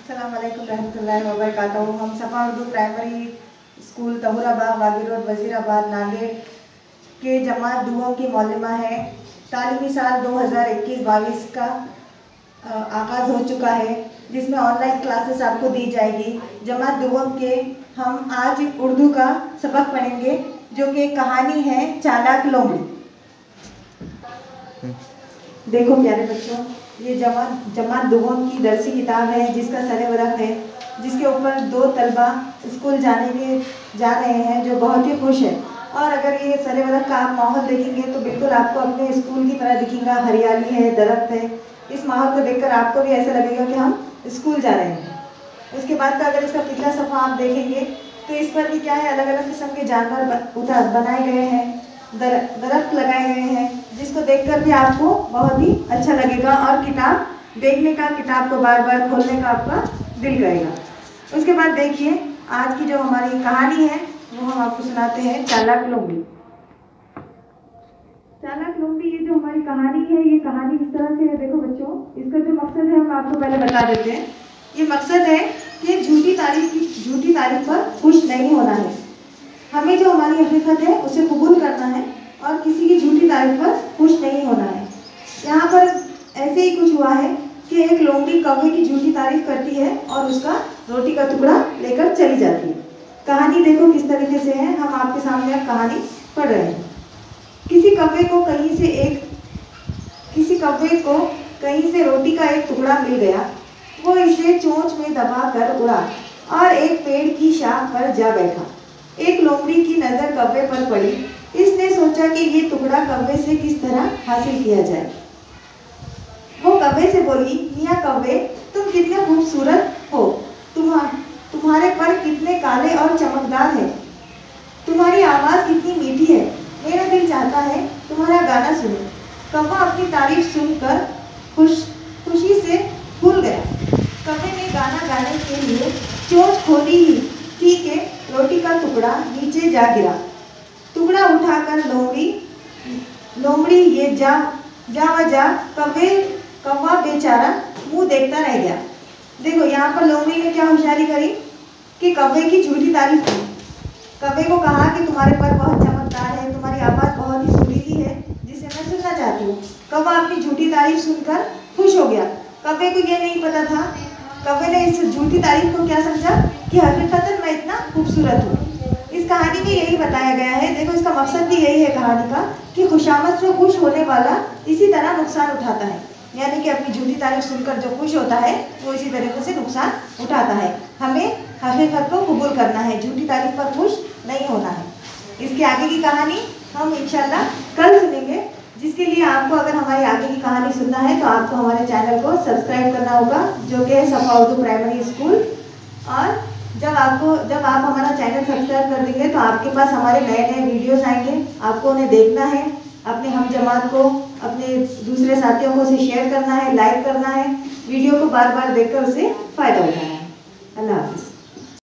अस्सलाम वालेकुम रहमतुल्लाहि व बरकातहू। हम सफ़ा Urdu primary school Tahurabagh वागी road Wazirabad Nanded के जमात दुओं की मौलिमा है। तालीमी साल 2021-22 का आगाज़ हो चुका है, जिसमें ऑनलाइन क्लासेस आपको दी जाएगी। जमात दुओं के हम आज उर्दू का सबक पढ़ेंगे, जो कि कहानी है चालाक लोमड़ी। देखो प्यारे बच्चों, ये जमात दुओं की दरसी किताब है, जिसका सरे-वरक़ है, जिसके ऊपर 2 तलबा स्कूल जा रहे हैं, जो बहुत ही खुश है। और अगर ये सरे-वरक़ का आप माहौल देखेंगे तो बिल्कुल आपको अपने स्कूल की तरह दिखेगा। हरियाली है, दरख्त है। इस माहौल को देखकर आपको भी ऐसा लगेगा कि हम स्कूल जा रहे हैं। उसके बाद का अगर इसका पिछला सफ़ा आप देखेंगे तो इस पर भी क्या है, अलग अलग किस्म के जानवर बनाए गए हैं, दरख्त लगाए गए हैं, जिसको देखकर भी आपको बहुत ही अच्छा लगेगा और किताब देखने का, किताब को बार बार खोलने का आपका दिल करेगा। उसके बाद देखिए, आज की जो हमारी कहानी है वो हम आपको सुनाते हैं, चालाक लोमड़ी। चालाक लोमड़ी ये जो हमारी कहानी है, ये कहानी इस तरह से है। देखो बच्चों, इसका जो मकसद है हम आपको पहले बता देते हैं। ये मकसद है कि झूठी तारीफ पर खुश नहीं होना है। हमें जो हमारी हकीकत है उसे कबूल करना है और किसी की झूठी तारीफ पर खुश नहीं होना है। यहाँ पर ऐसे ही कुछ हुआ है कि एक लोमड़ी कौवे की झूठी तारीफ करती है और उसका रोटी का टुकड़ा लेकर चली जाती है। कहानी देखो किस तरीके से है, हम आपके सामने अब कहानी पढ़ रहे हैं। किसी कौवे को कहीं से रोटी का एक टुकड़ा मिल गया। वो इसे चोंच में दबा कर उड़ा और एक पेड़ की शाख पर जा बैठा। एक लोमड़ी की नज़र कौवे पर पड़ी। इसने सोचा कि ये टुकड़ा कौवे से किस तरह हासिल किया जाए। वो कौवे से बोली, मियाँ कौवे, तुम कितने खूबसूरत हो, तुम्हारे पर कितने काले और चमकदार हैं, तुम्हारी आवाज़ कितनी मीठी है, मेरा दिल चाहता है तुम्हारा गाना सुनूं। कौवा अपनी तारीफ सुनकर खुशी से फूल गया। कौवे ने गाना गाने के लिए चोंच खोली ही थी कि रोटी का टुकड़ा नीचे जा गिरा। टुकड़ा उठाकर लोमड़ी ये जा कौवा बेचारा मुंह देखता रह गया। देखो यहाँ पर लोमड़ी ने क्या होशियारी करी कि कौवे की झूठी तारीफ की। कौवे को कहा कि तुम्हारे पर बहुत चमकदार है, तुम्हारी आवाज़ बहुत ही सुरीली है, जिसे मैं सुनना चाहती हूँ। कौवा अपनी झूठी तारीफ सुनकर खुश हो गया। कौवे को ये नहीं पता था, कौवे ने इस झूठी तारीफ को क्या समझा कि हकीकतन मैं इतना खूबसूरत हूँ। इस कहानी में यही बताया गया है। देखो, इसका मकसद भी यही है कहानी का कि खुशामद से खुश होने वाला इसी तरह नुकसान उठाता है। यानी कि अपनी झूठी तारीफ सुनकर जो खुश होता है वो इसी तरीके से नुकसान उठाता है। हमें हकीकत को कबूल करना है, झूठी तारीफ पर खुश नहीं होना है। इसके आगे की कहानी हम इंशाल्लाह कल सुनेंगे, जिसके लिए आपको अगर हमारी आगे की कहानी सुनना है तो आपको हमारे चैनल को सब्सक्राइब करना होगा, जो कि है सफ़ा उर्दू प्राइमरी स्कूल। और जब आप हमारा चैनल सब्सक्राइब कर देंगे तो आपके पास हमारे नए नए वीडियोस आएंगे। आपको उन्हें देखना है, अपने हम जमात को, अपने दूसरे साथियों को उसे शेयर करना है, लाइक करना है, वीडियो को बार बार देखकर उसे फ़ायदा उठाना है। अल्लाह हाफ़िज़।